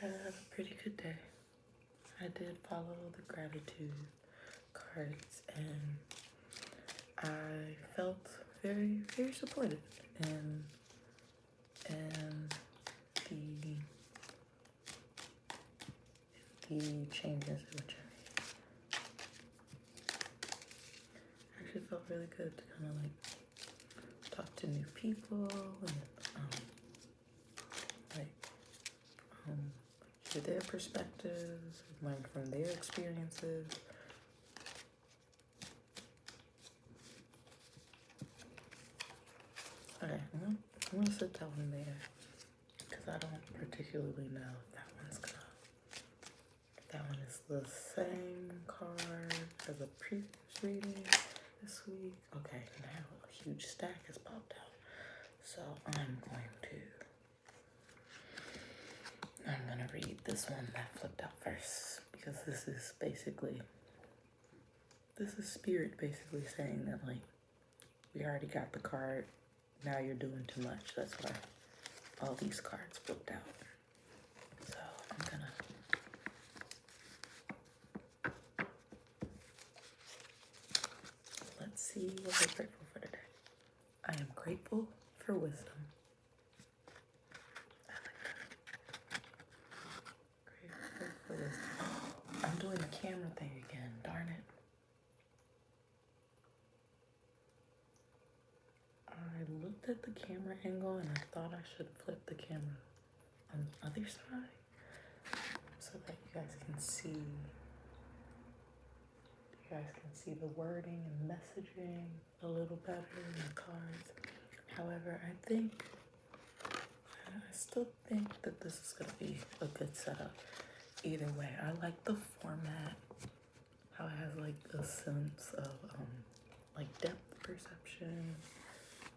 had a pretty good day. I did follow the gratitude cards and I felt very, very supported and the changes which I made. I actually felt really good to kind of like talk to new people and hear their perspectives, learn from their experiences. Okay, I'm gonna sit that one there because I don't particularly know if that one's gonna. If that one is the same card as a previous reading this week. Okay, now a huge stack has popped out, so I'm gonna read this one that flipped out first because this is spirit basically saying that like we already got the card. Now you're doing too much. That's why all these cards flipped out. So I'm gonna let's see what we're grateful for today. I am grateful for wisdom. I like that. Grateful for wisdom. I'm doing the camera thing again. Darn it. I looked at the camera angle and I thought I should flip the camera on the other side so that you guys can see the wording and messaging a little better in the cards. However, I still think that this is going to be a good setup. Either way, I like the format, how it has like a sense of like depth perception.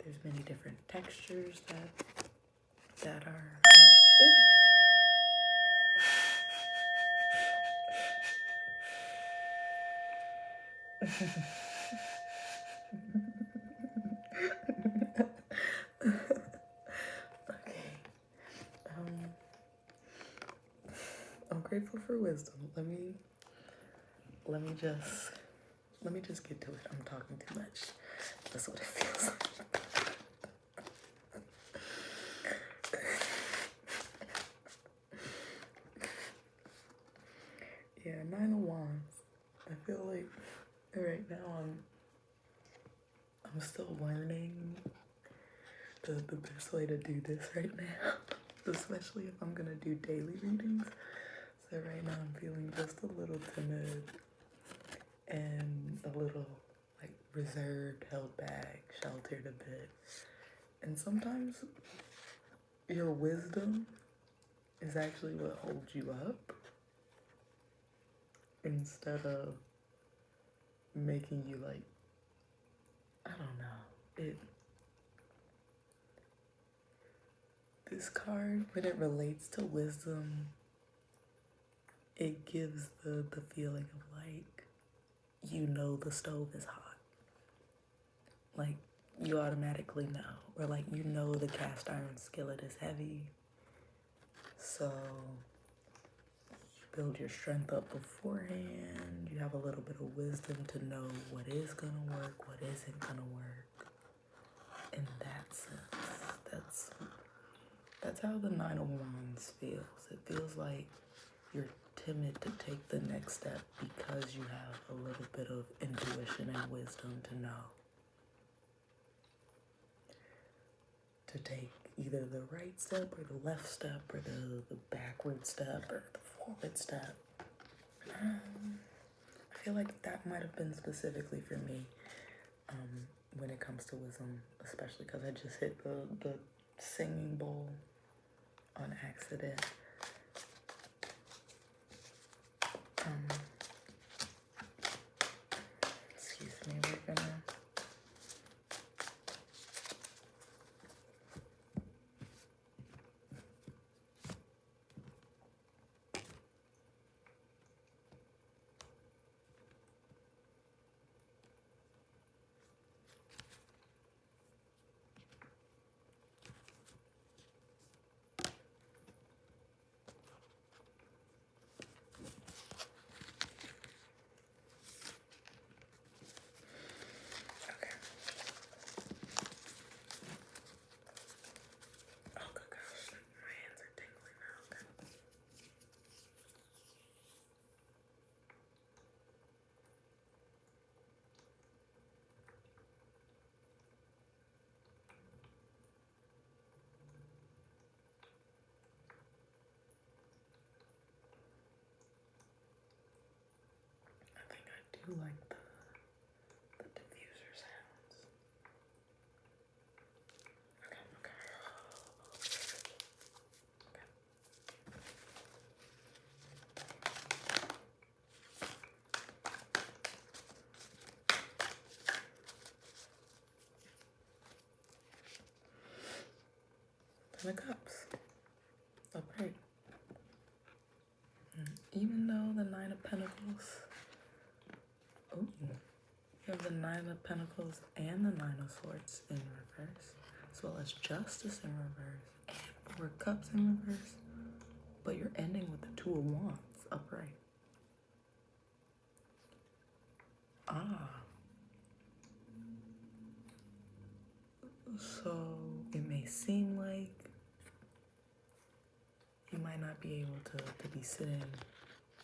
There's many different textures that are okay. I'm grateful for wisdom. Let me just get to it. I'm talking too much. That's what it feels like. Yeah, 9 of Wands. I feel like right now I'm still learning the best way to do this right now, especially if I'm gonna do daily readings. So right now I'm feeling just a little timid and a little like reserved, held back, sheltered a bit. And sometimes your wisdom is actually what holds you up instead of making you like, I don't know. This card, when it relates to wisdom, it gives the feeling of like, you know the stove is hot. Like, you automatically know. Or like, you know the cast iron skillet is heavy. So, you build your strength up beforehand. You have a little bit of wisdom to know what is gonna work, what isn't gonna work. In that sense, that's how the 9 of Wands feels. It feels like you're timid to take the next step because you have a little bit of intuition and wisdom to know to take either the right step or the left step or the backward step or the forward step. I feel like that might have been specifically for me when it comes to wisdom, especially because I just hit the singing bowl on accident. Excuse me, we're gonna Ten of Cups. Upright. Even though the Nine of Pentacles, oh, you have the Nine of Pentacles and the Nine of Swords in reverse, as well as Justice in reverse and Four of Cups in reverse, but you're ending with the Two of Wands upright. So it may seem like you might not be able to be sitting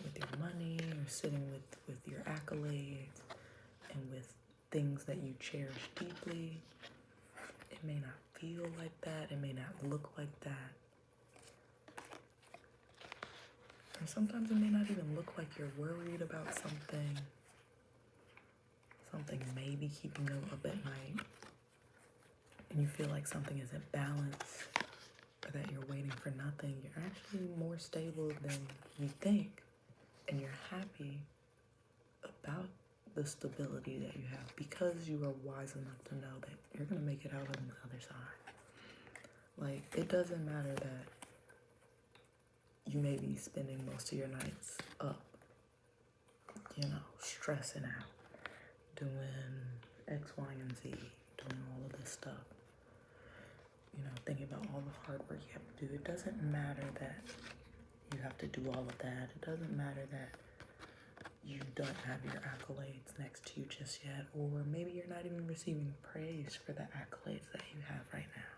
with your money or sitting with your accolades and with things that you cherish deeply. It may not feel like that. It may not look like that. And sometimes it may not even look like you're worried about something. Something may be keeping you up at night. And you feel like something isn't balanced or that you're waiting for nothing. You're actually more stable than you think. And you're happy about the stability that you have because you are wise enough to know that you're going to make it out on the other side. Like, it doesn't matter that you may be spending most of your nights up, stressing out, doing X, Y, and Z, doing all of this stuff, thinking about all the hard work you have to do. It doesn't matter that you have to do all of that. It doesn't matter that you don't have your accolades next to you just yet, or maybe you're not even receiving praise for the accolades that you have right now.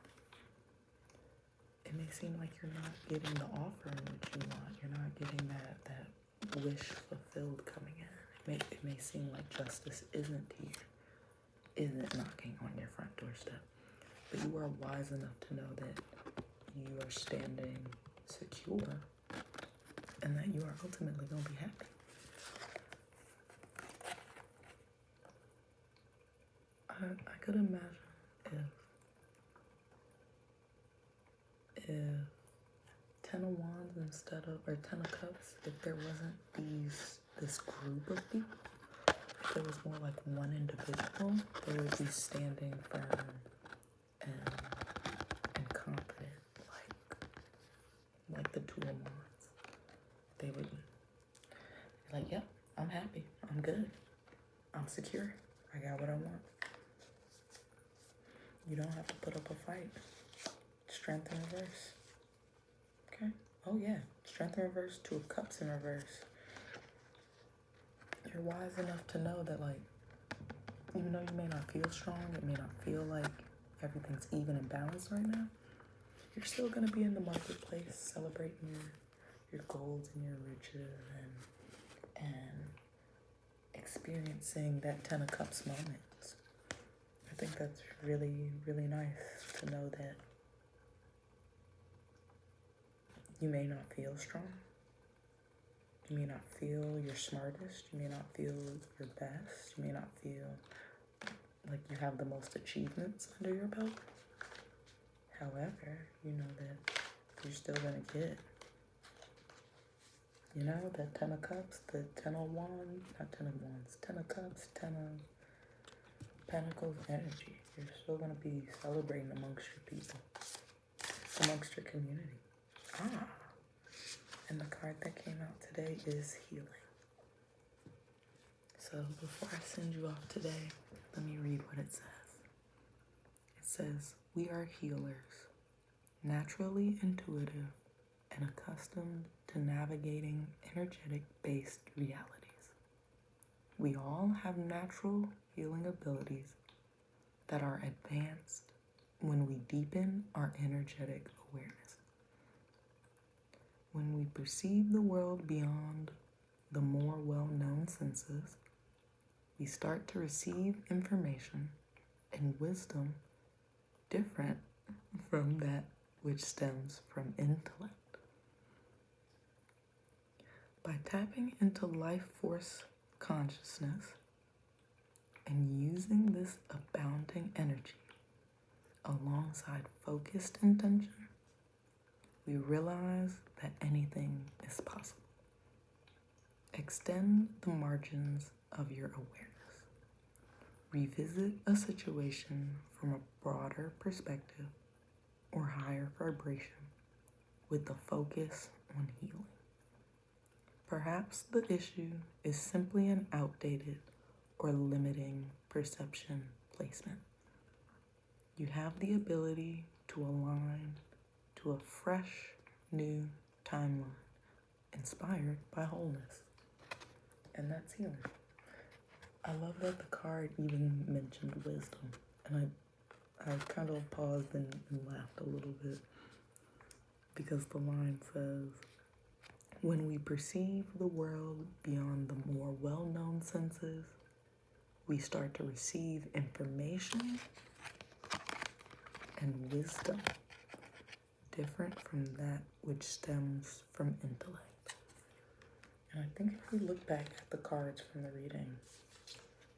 It may seem like you're not getting the offer in which you want. You're not getting that wish fulfilled coming in. It may seem like justice isn't knocking on your front doorstep. But you are wise enough to know that you are standing secure and that you are ultimately going to be happy. I could imagine if 10 of Wands or 10 of Cups, if there wasn't this group of people, if there was more like one individual, they would be standing firm and confident, like the Two of Wands. They would be like, yep, I'm happy, I'm good, I'm secure, I got what I want. You don't have to put up a fight. Strength in reverse. Okay. Oh yeah. Strength in reverse, Two of Cups in reverse. You're wise enough to know that, even though you may not feel strong, it may not feel like everything's even and balanced right now, you're still gonna be in the marketplace celebrating your golds and your riches and experiencing that 10 of Cups moment. I think that's really, really nice to know that you may not feel strong. You may not feel your smartest. You may not feel your best. You may not feel like you have the most achievements under your belt. However, you know that you're still going to get, that 10 of Cups, the 10 of Wands, not 10 of Wands, 10 of Cups, 10 of Pentacles energy. You're still going to be celebrating amongst your people, amongst your community. And the card that came out today is healing. So before I send you off today, let me read what it says. It says, we are healers, naturally intuitive and accustomed to navigating energetic-based realities. We all have natural healing abilities that are advanced when we deepen our energetic awareness. When we perceive the world beyond the more well-known senses, we start to receive information and wisdom different from that which stems from intellect. By tapping into life force consciousness and using this abounding energy alongside focused intention, we realize that anything is possible. Extend the margins of your awareness. Revisit a situation from a broader perspective, or higher vibration with the focus on healing. Perhaps the issue is simply an outdated or limiting perception placement. You have the ability to align to a fresh, new timeline inspired by wholeness. And that's healing. I love that the card even mentioned wisdom. And I kind of paused and laughed a little bit because the line says, when we perceive the world beyond the more well-known senses, we start to receive information and wisdom different from that which stems from intellect. And I think if we look back at the cards from the reading,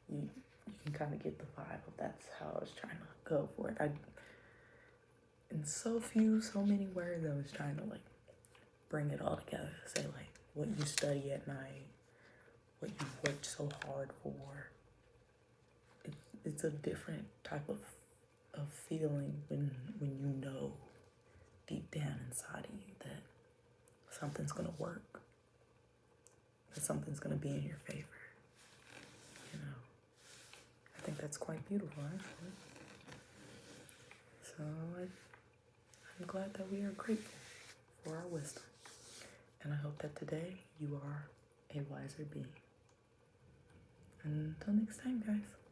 you can kind of get the vibe of that's how I was trying to go for it. In so many words, I was trying to like bring it all together. Say like what you study at night, what you worked so hard for. It's a different type of feeling when you know deep down inside of you that something's gonna work, that something's gonna be in your favor. You know, I think that's quite beautiful, actually. So I'm glad that we are grateful for our wisdom, and I hope that today you are a wiser being. Until next time, guys.